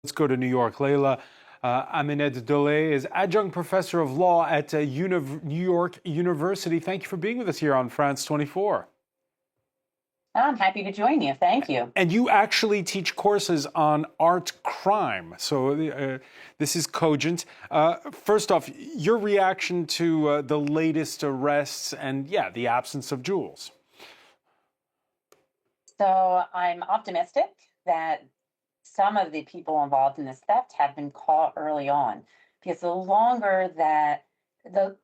Let's go to New York. Leila, Amineddoleh is adjunct professor of law at New York University. Thank you for being with us here on France 24. I'm happy to join you. Thank you. And you actually teach courses on art crime. So this is cogent. First off, your reaction to the latest arrests and, yeah, the absence of jewels. So I'm optimistic that some of the people involved in this theft have been caught early on, because the longer that the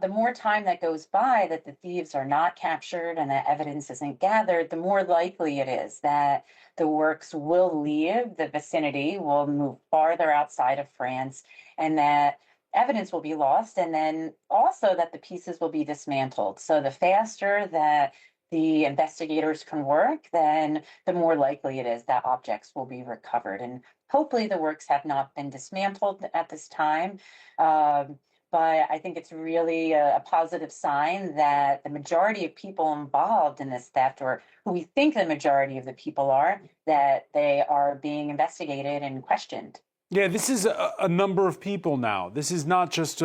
more time that goes by that the thieves are not captured and that evidence isn't gathered, the more likely it is that the works will leave the vicinity, will move farther outside of France, and that evidence will be lost, and then also that the pieces will be dismantled. So the faster that the investigators can work, then the more likely it is that objects will be recovered. And hopefully the works have not been dismantled at this time. But I think it's really a positive sign that the majority of people involved in this theft, or who we think the majority of the people are, that they are being investigated and questioned. Yeah, this is a number of people now. This is not just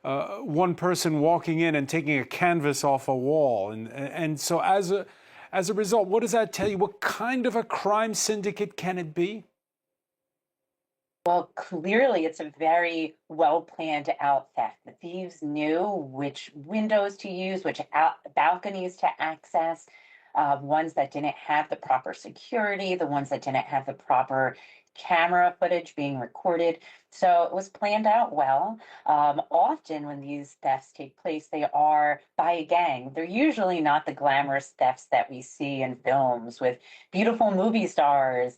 one person walking in and taking a canvas off a wall. And so as a result, what does that tell you? What kind of a crime syndicate can it be? Well, clearly it's a very well planned out theft. The thieves knew which windows to use, which balconies to access, ones that didn't have the proper security, the ones that didn't have the proper camera footage being recorded. So it was planned out well. Often when these thefts take place, they are by a gang. They're usually not the glamorous thefts that we see in films with beautiful movie stars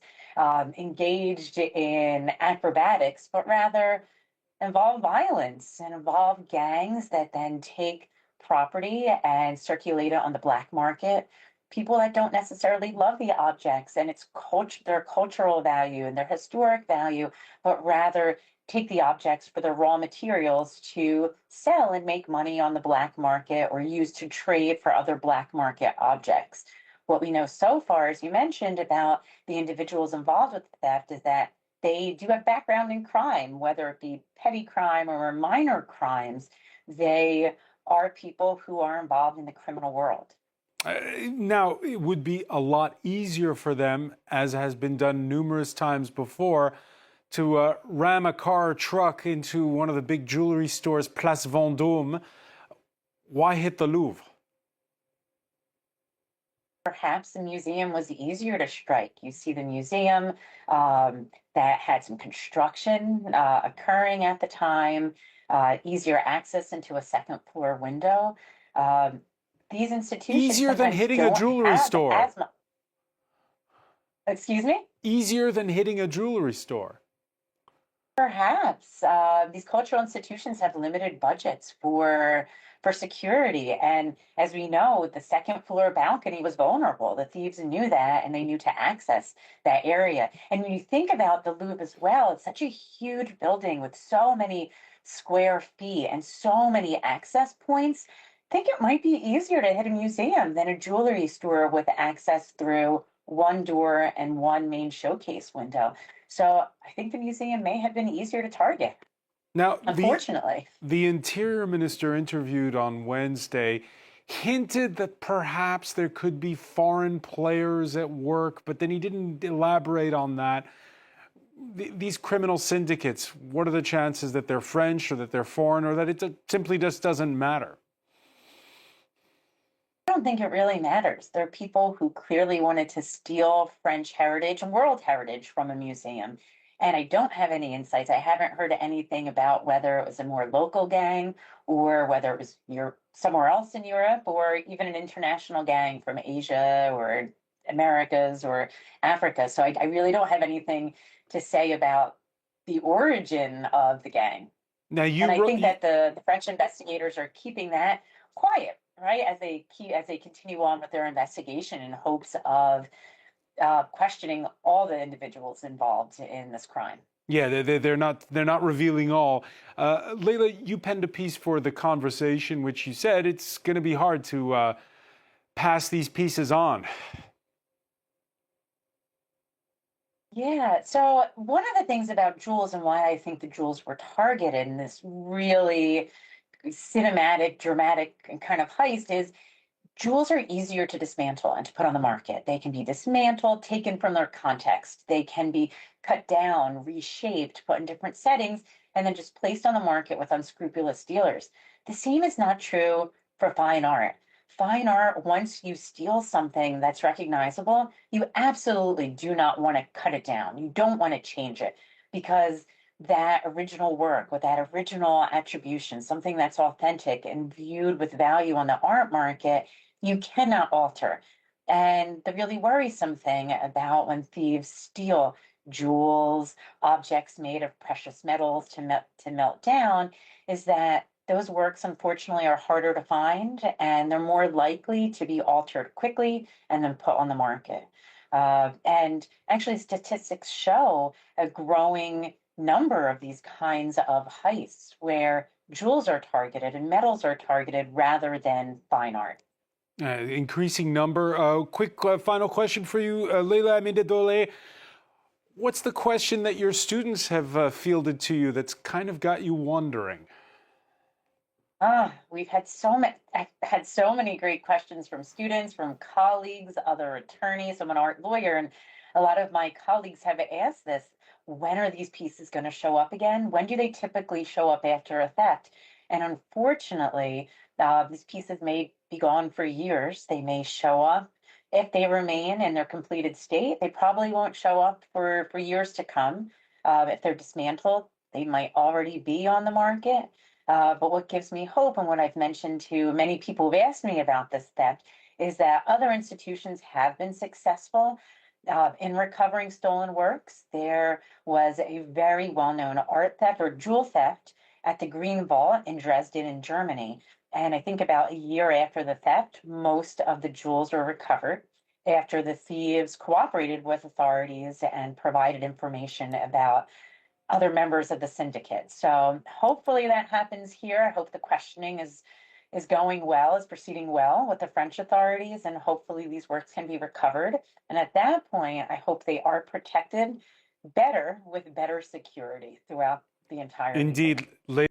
engaged in acrobatics, but rather involve violence and involve gangs that then take property and circulate it on the black market. People that don't necessarily love the objects and their cultural value and their historic value, but rather take the objects for their raw materials to sell and make money on the black market or use to trade for other black market objects. What we know so far, as you mentioned, about the individuals involved with the theft is that they do have background in crime, whether it be petty crime or minor crimes. They are people who are involved in the criminal world. Now, it would be a lot easier for them, as has been done numerous times before, to ram a car or truck into one of the big jewelry stores, Place Vendôme. Why hit the Louvre? Perhaps the museum was easier to strike. You see the museum that had some construction occurring at the time, easier access into a second floor window. These institutions easier than hitting a jewelry store. Excuse me? Easier than hitting a jewelry store. Perhaps these cultural institutions have limited budgets for security, and as we know, the second floor balcony was vulnerable. The thieves knew that, and they knew to access that area. And when you think about the Louvre as well, it's such a huge building with so many square feet and so many access points. I think it might be easier to hit a museum than a jewelry store with access through one door and one main showcase window. So I think the museum may have been easier to target. Now, unfortunately, the Interior Minister interviewed on Wednesday hinted that perhaps there could be foreign players at work, but then he didn't elaborate on that. These criminal syndicates, what are the chances that they're French or that they're foreign or that it simply just doesn't matter? I don't think it really matters. There are people who clearly wanted to steal French heritage and world heritage from a museum. And I don't have any insights. I haven't heard anything about whether it was a more local gang or whether it was somewhere else in Europe or even an international gang from Asia or Americas or Africa. So I really don't have anything to say about the origin of the gang. Now, I think that the French investigators are keeping that quiet, right, as they continue on with their investigation in hopes of questioning all the individuals involved in this crime. Yeah, they're not revealing all. Leila, you penned a piece for The Conversation, which you said it's going to be hard to pass these pieces on. Yeah, so one of the things about jewels and why I think the jewels were targeted in this really cinematic, dramatic kind of heist is jewels are easier to dismantle and to put on the market. They can be dismantled, taken from their context. They can be cut down, reshaped, put in different settings, and then just placed on the market with unscrupulous dealers. The same is not true for fine art. Fine art, once you steal something that's recognizable, you absolutely do not want to cut it down. You don't want to change it because that original work with that original attribution, something that's authentic and viewed with value on the art market, you cannot alter. And the really worrisome thing about when thieves steal jewels, objects made of precious metals to melt down, is that those works unfortunately are harder to find and they're more likely to be altered quickly and then put on the market. And actually, statistics show a growing number of these kinds of heists where jewels are targeted and metals are targeted rather than fine art. Increasing number. Quick final question for you, Leila Amineddoleh. What's the question that your students have fielded to you that's kind of got you wondering? We've had so many, I've had so many great questions from students, from colleagues, other attorneys. I'm an art lawyer, and a lot of my colleagues have asked this. When are these pieces going to show up again? When do they typically show up after a theft? And unfortunately, these pieces may be gone for years. They may show up. If they remain in their completed state, they probably won't show up for years to come. If they're dismantled, they might already be on the market. But what gives me hope, and what I've mentioned to many people who've asked me about this theft, is that other institutions have been successful in recovering stolen works. There was a very well known art theft or jewel theft at the Green Vault in Dresden, in Germany. And I think about a year after the theft, most of the jewels were recovered after the thieves cooperated with authorities and provided information about other members of the syndicate. So hopefully that happens here. I hope the questioning is going well, is proceeding well with the French authorities, and hopefully these works can be recovered. And at that point, I hope they are protected better with better security throughout the entire region. Indeed, Leila.